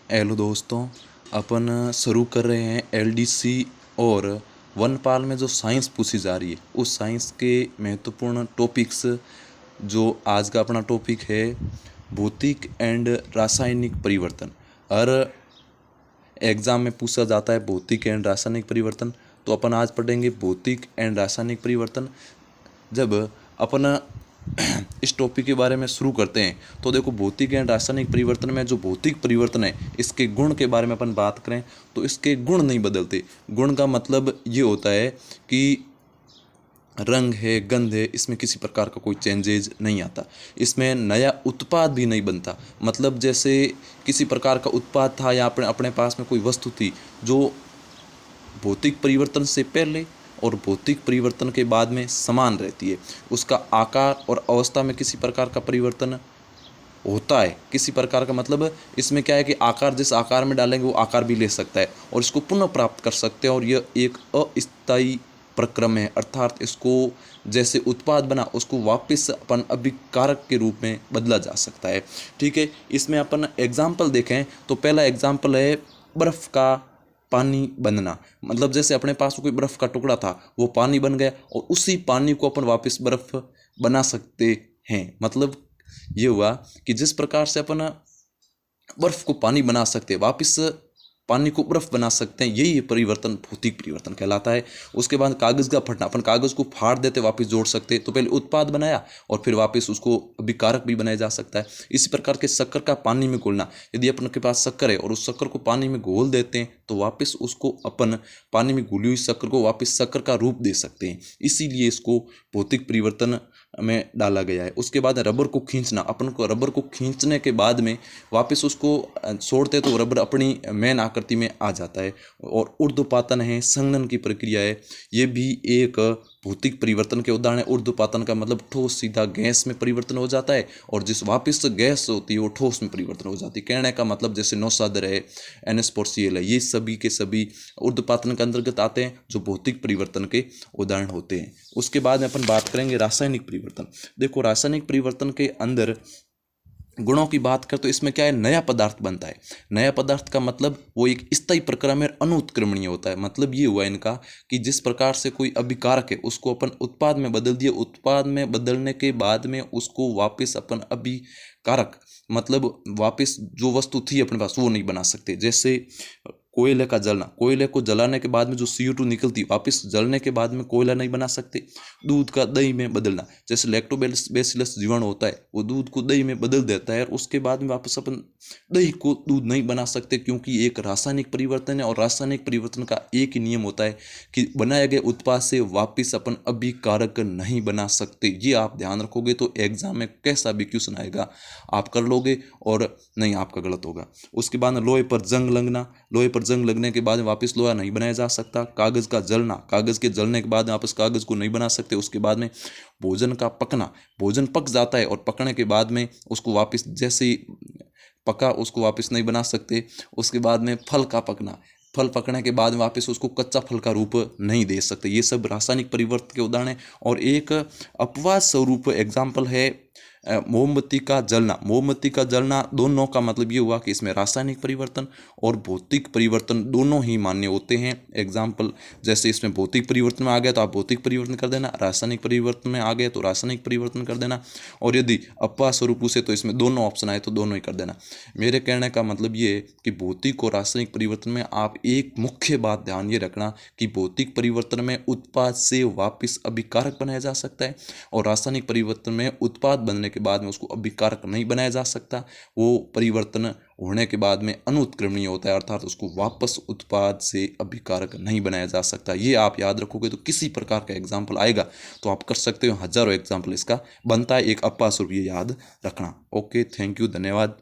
Hello दोस्तों, अपन शुरू कर रहे हैं एलडीसी और वनपाल में जो साइंस पूछी जा रही है उस साइंस के महत्वपूर्ण टॉपिक्स। जो आज का अपना टॉपिक है भौतिक एंड रासायनिक परिवर्तन। हर एग्ज़ाम में पूछा जाता है भौतिक एंड रासायनिक परिवर्तन, तो अपन आज पढ़ेंगे भौतिक एंड रासायनिक परिवर्तन। जब अपन इस टॉपिक के बारे में शुरू करते हैं तो देखो, भौतिक एंड रासायनिक परिवर्तन में जो भौतिक परिवर्तन है इसके गुण के बारे में अपन बात करें तो इसके गुण नहीं बदलते। गुण का मतलब ये होता है कि रंग है, गंध है, इसमें किसी प्रकार का कोई चेंजेज नहीं आता। इसमें नया उत्पाद भी नहीं बनता। मतलब जैसे किसी प्रकार का उत्पाद था या अपने अपने पास में कोई वस्तु थी जो भौतिक परिवर्तन से पहले और भौतिक परिवर्तन के बाद में समान रहती है, उसका आकार और अवस्था में किसी प्रकार का परिवर्तन होता है। किसी प्रकार का मतलब इसमें क्या है कि आकार जिस आकार में डालेंगे वो आकार भी ले सकता है और इसको पुनः प्राप्त कर सकते हैं, और यह एक अस्थायी प्रक्रम है। अर्थात इसको जैसे उत्पाद बना उसको वापस अपन अभिकारक के रूप में बदला जा सकता है। ठीक है, इसमें अपन एग्जाम्पल देखें तो पहला एग्जाम्पल है बर्फ़ का पानी बनना। मतलब जैसे अपने पास कोई बर्फ़ का टुकड़ा था, वो पानी बन गया और उसी पानी को अपन वापस बर्फ़ बना सकते हैं। मतलब ये हुआ कि जिस प्रकार से अपन बर्फ़ को पानी बना सकते हैं, वापस पानी को बर्फ़ बना सकते हैं, यही परिवर्तन भौतिक परिवर्तन कहलाता है। उसके बाद कागज़ का फटना, अपन कागज़ को फाड़ देते वापस जोड़ सकते हैं। तो पहले उत्पाद बनाया और फिर वापस उसको अभिकारक भी बनाया जा सकता है। इसी प्रकार के शक्कर का पानी में घोलना, यदि अपन के पास शक्कर है और उस शक्कर को पानी में घोल देते हैं तो वापस उसको अपन पानी में घुली हुई शक्कर को वापस शक्कर का रूप दे सकते हैं। इसीलिए इसको भौतिक परिवर्तन में डाला गया है। उसके बाद रबर को खींचना, अपन को रबर को खींचने के बाद में वापस उसको छोड़ते तो रबर अपनी मेन आकृति में आ जाता है। और ऊर्ध्वपातन है, संघनन की प्रक्रिया है, ये भी एक भौतिक परिवर्तन के उदाहरण है। ऊर्ध्वपातन का मतलब ठोस सीधा गैस में परिवर्तन हो जाता है और जिस वापस गैस होती है वो ठोस में परिवर्तन हो जाती है। कहने का मतलब जैसे नौसादर है, NH4Cl है, ये सभी के सभी ऊर्ध्वपातन के अंतर्गत आते हैं जो भौतिक परिवर्तन के उदाहरण होते हैं। उसके बाद में अपन बात करेंगे रासायनिक परिवर्तन। देखो, रासायनिक परिवर्तन के अंदर गुणों की बात करें तो इसमें क्या है, नया पदार्थ बनता है। नया पदार्थ का मतलब वो एक स्थायी प्रक्रिया में अनुत्क्रमणीय होता है। मतलब ये हुआ इनका कि जिस प्रकार से कोई अभिकारक है उसको अपन उत्पाद में बदल दिए, उत्पाद में बदलने के बाद में उसको वापस अपन अभिकारक मतलब वापस जो वस्तु थी अपने पास वो नहीं बना सकते। जैसे कोयले का जलना, कोयले को जलाने के बाद में जो CO2 निकलती वापस जलने के बाद में कोयला नहीं बना सकते। दूध का दही में बदलना, जैसे लैक्टोबैसिलस जीवाणु होता है वो दूध को दही में बदल देता है और उसके बाद में वापस अपन दही को दूध नहीं बना सकते, क्योंकि एक रासायनिक परिवर्तन है। और रासायनिक परिवर्तन का एक ही नियम होता है कि बनाए गए उत्पाद से वापस अपन अभिकारक नहीं बना सकते। ये आप ध्यान रखोगे तो एग्जाम में कैसा भी क्वेश्चन आएगा आप कर लोगे और नहीं आपका गलत होगा। उसके बाद लोहे पर जंग लगना, लोहे पर जंग लगने के बाद वापस लोहा नहीं बनाया जा सकता। कागज़ का जलना, कागज़ के जलने के बाद वापस कागज़ को नहीं बना सकते। उसके बाद में भोजन का पकना, भोजन पक जाता है और पकने के बाद में उसको वापस जैसे ही पका उसको वापस नहीं बना सकते। उसके बाद में फल का पकना, फल पकने के बाद वापस उसको कच्चा फल का रूप नहीं दे सकते। ये सब रासायनिक परिवर्तन के उदाहरण हैं। और एक अपवाद स्वरूप एग्जाम्पल है मोमबत्ती का जलना। मोमबत्ती का जलना दोनों का मतलब ये हुआ कि इसमें रासायनिक परिवर्तन और भौतिक परिवर्तन दोनों ही मान्य होते हैं। एग्जाम्पल जैसे इसमें भौतिक परिवर्तन में आ गया तो आप भौतिक परिवर्तन कर देना, रासायनिक परिवर्तन में आ गया तो रासायनिक परिवर्तन कर देना, और यदि अपवाद स्वरूप से तो इसमें दोनों ऑप्शन आए तो दोनों ही कर देना। मेरे कहने का मतलब ये है कि भौतिक और रासायनिक परिवर्तन में आप एक मुख्य बात ध्यान ये रखना कि भौतिक परिवर्तन में उत्पाद से वापस अभिकारक बनाया जा सकता है और रासायनिक परिवर्तन में उत्पाद बनने के बाद में उसको अभिकारक नहीं बनाया जा सकता। वो परिवर्तन होने के बाद में अनुत्क्रमणीय होता है, अर्थात उसको वापस उत्पाद से अभिकारक नहीं बनाया जा सकता। ये आप याद रखोगे तो किसी प्रकार का एग्जाम्पल आएगा तो आप कर सकते हो। हजारों एग्जाम्पल इसका बनता है, एक अपवाद स्वरूप ये याद रखना। ओके, थैंक यू, धन्यवाद।